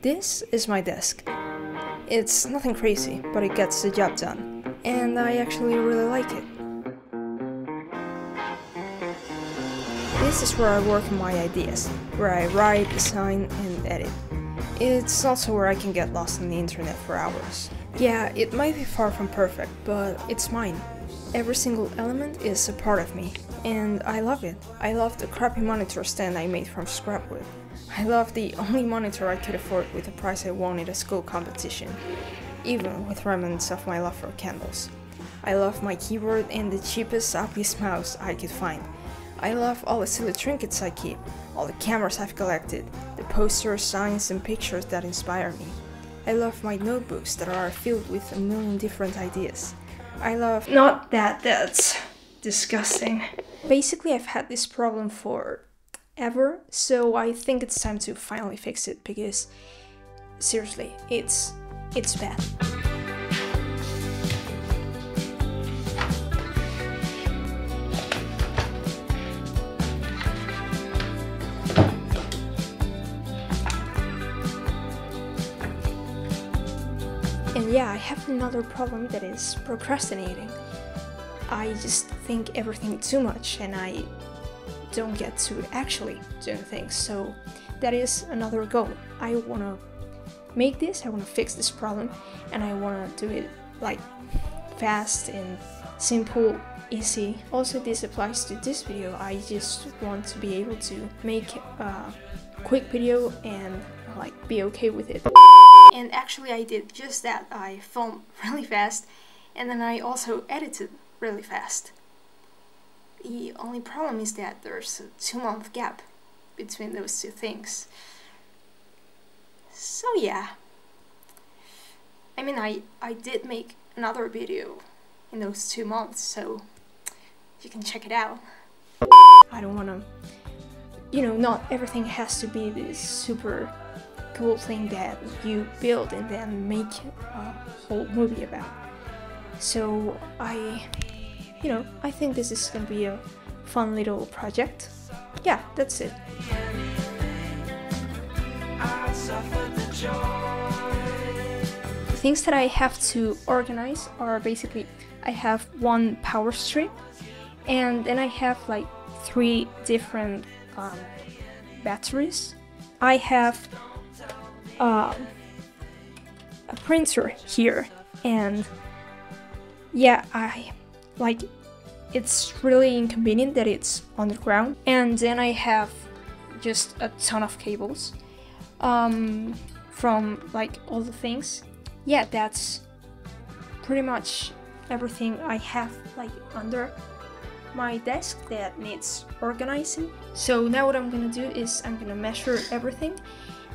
This is my desk. It's nothing crazy, but it gets the job done, and I actually really like it. This is where I work on my ideas, where I write, design, and edit. It's also where I can get lost on the internet for hours. Yeah, it might be far from perfect, but it's mine. Every single element is a part of me, and I love it. I love the crappy monitor stand I made from scrapwood. I love the only monitor I could afford with the prize I won at a school competition, even with remnants of my love for candles. I love my keyboard and the cheapest obvious mouse I could find. I love all the silly trinkets I keep, all the cameras I've collected, the posters, signs, and pictures that inspire me. I love my notebooks that are filled with a million different ideas. I love... Not that, that's disgusting. Basically, I've had this problem for ever, so I think it's time to finally fix it, because seriously, it's bad. And yeah, I have another problem, that is procrastinating. I just think everything too much and I don't get to actually doing things, so that is another goal. I want to make this, I want to fix this problem, and I want to do it like fast and simple, easy. Also, this applies to this video. I just want to be able to make a quick video and like be okay with it. And actually I did just that. I filmed really fast and then I also edited really fast. The only problem is that there's a 2-month gap between those two things. So yeah. I mean, I did make another video in those 2 months, so you can check it out. I don't wanna... You know, not everything has to be this super cool thing that you build and then make a whole movie about. So I think this is gonna be a fun little project. Yeah, that's it. The things that I have to organize are basically, I have one power strip, and then I have like 3 different batteries. I have a printer here, and yeah, it's really inconvenient that it's on the ground. And then I have just a ton of cables from like all the things. Yeah, that's pretty much everything I have like under my desk that needs organizing. So now what I'm gonna do is I'm gonna measure everything,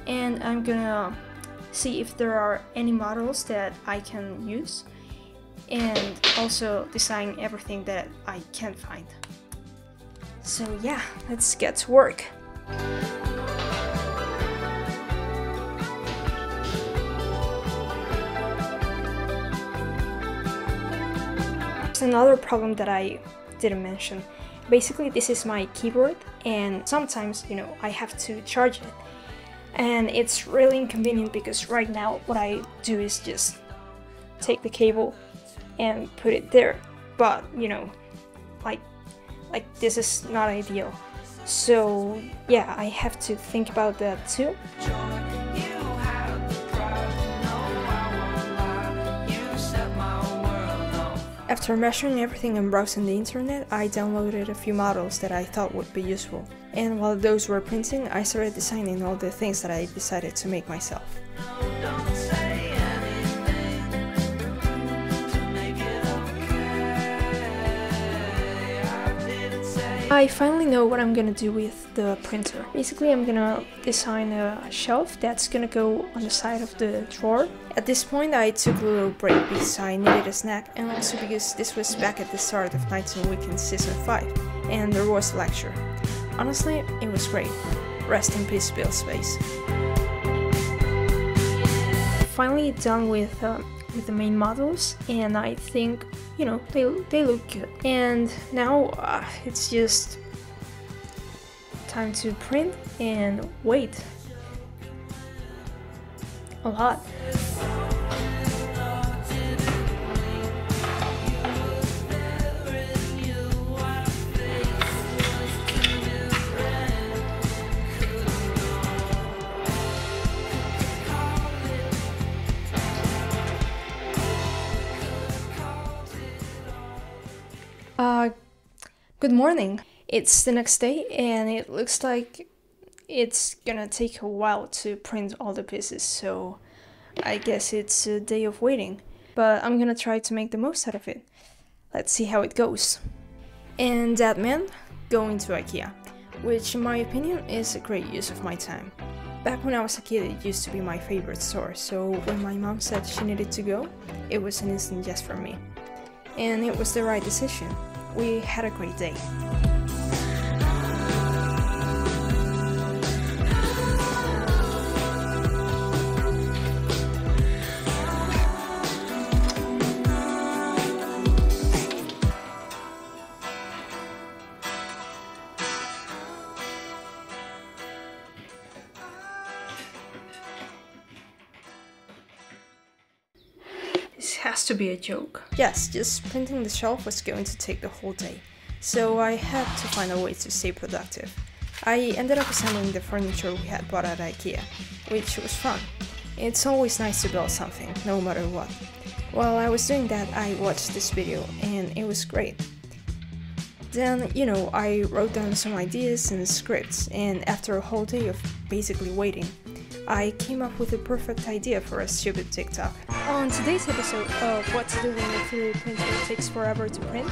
and I'm gonna see if there are any models that I can use, and also design everything that I can find. So yeah, let's get to work. There's another problem that I didn't mention. Basically, this is my keyboard, and sometimes, you know, I have to charge it. And it's really inconvenient because right now what I do is just take the cable and put it there. But, you know, like this is not ideal. So yeah, I have to think about that too. After measuring everything and browsing the internet, I downloaded a few models that I thought would be useful. And while those were printing, I started designing all the things that I decided to make myself. I finally know what I'm gonna do with the printer. Basically, I'm gonna design a shelf that's gonna go on the side of the drawer. At this point, I took a little break because I needed a snack, and also because this was back at the start of Nights and Weekends Season 5, and there was a lecture. Honestly, it was great. Rest in peace, Bill Space. Finally done with the main models, and I think, you know, they look good. And now it's just time to print and wait. A lot. Good morning. It's the next day and it looks like it's gonna take a while to print all the pieces, so I guess it's a day of waiting. But I'm gonna try to make the most out of it. Let's see how it goes. And that meant going to IKEA, which in my opinion is a great use of my time. Back when I was a kid, it used to be my favorite store, so when my mom said she needed to go, it was an instant yes for me. And it was the right decision. We had a great day. This has to be a joke. Yes, just printing the shelf was going to take the whole day, so I had to find a way to stay productive. I ended up assembling the furniture we had bought at IKEA, which was fun. It's always nice to build something, no matter what. While I was doing that, I watched this video, and it was great. Then, I wrote down some ideas and scripts, and after a whole day of basically waiting, I came up with a perfect idea for a stupid TikTok. On today's episode of What to Do When Your 3D printer takes forever to print,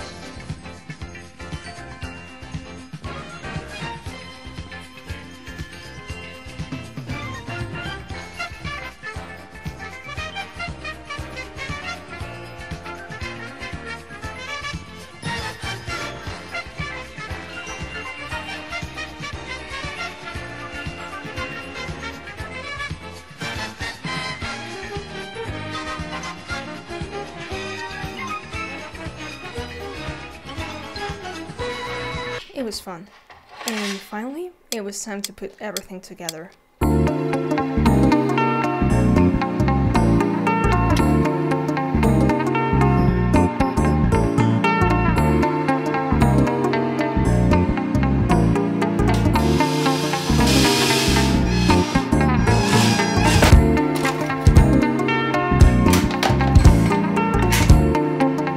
it was fun. And finally, it was time to put everything together.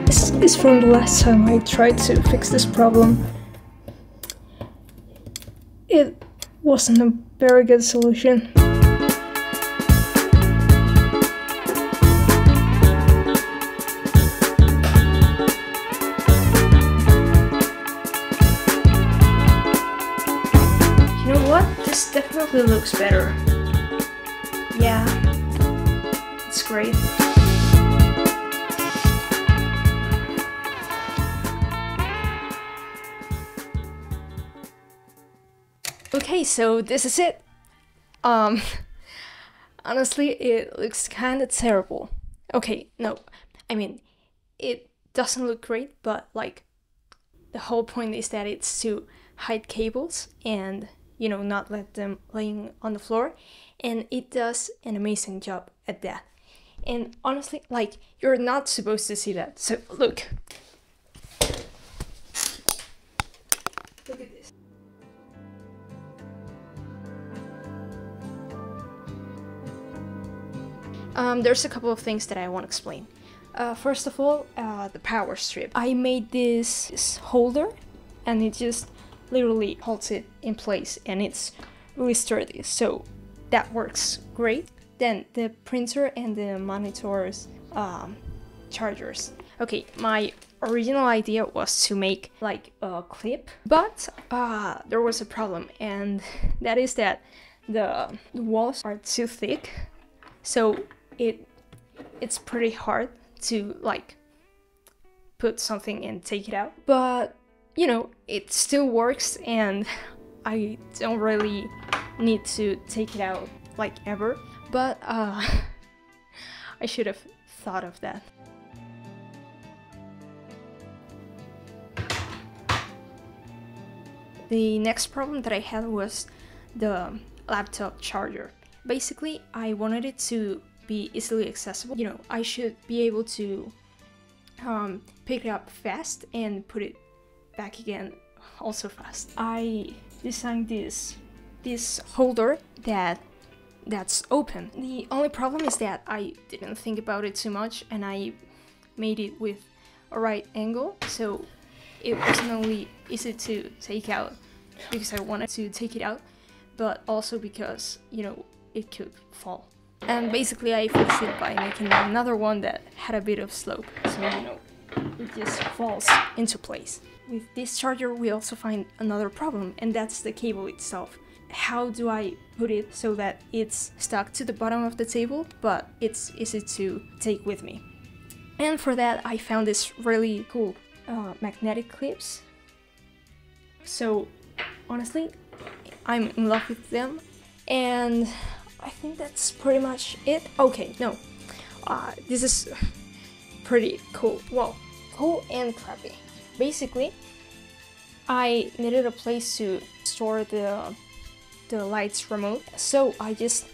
This is from the last time I tried to fix this problem. It wasn't a very good solution. You know what? This definitely looks better. Yeah, it's great. Okay, so this is it. Honestly, it looks kinda terrible. Okay, no, I mean, it doesn't look great, but like, the whole point is that it's to hide cables and, not let them laying on the floor, and it does an amazing job at that. And honestly, like, you're not supposed to see that, so look. Look at this. There's a couple of things that I want to explain. First of all, the power strip. I made this holder, and it just literally holds it in place, and it's really sturdy, so that works great. Then the printer and the monitor's chargers. Okay, my original idea was to make like a clip, but there was a problem, and that is that the walls are too thick, so it's pretty hard to like put something and take it out. But it still works, and I don't really need to take it out like ever. But I should have thought of that. The next problem that I had was the laptop charger. Basically, I wanted it to be easily accessible. You know, I should be able to pick it up fast and put it back again also fast. I designed this holder that's open. The only problem is that I didn't think about it too much, and I made it with a right angle, so it wasn't only easy to take out because I wanted to take it out, but also because, you know, it could fall. And basically I fixed it by making another one that had a bit of slope, so, you know, it just falls into place. With this charger we also find another problem, and that's the cable itself. How do I put it so that it's stuck to the bottom of the table, but it's easy to take with me? And for that I found this really cool magnetic clips. So honestly, I'm in love with them, and I think that's pretty much it. Okay, no, this is pretty cool. Well, cool and crappy. Basically, I needed a place to store the lights remote, so I just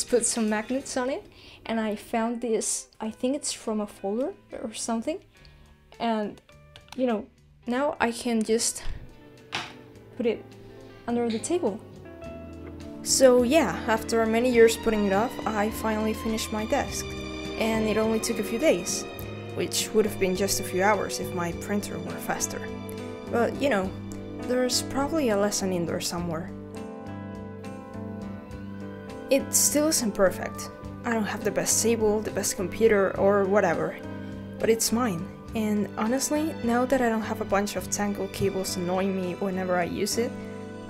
put some magnets on it, and I found this, I think it's from a folder or something, and you know, now I can just put it under the table. So yeah, after many years putting it off, I finally finished my desk, and it only took a few days, which would have been just a few hours if my printer were faster. But you know, there's probably a lesson in there somewhere. It still isn't perfect. I don't have the best table, the best computer, or whatever, but it's mine. And honestly, now that I don't have a bunch of tangled cables annoying me whenever I use it,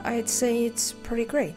I'd say it's pretty great.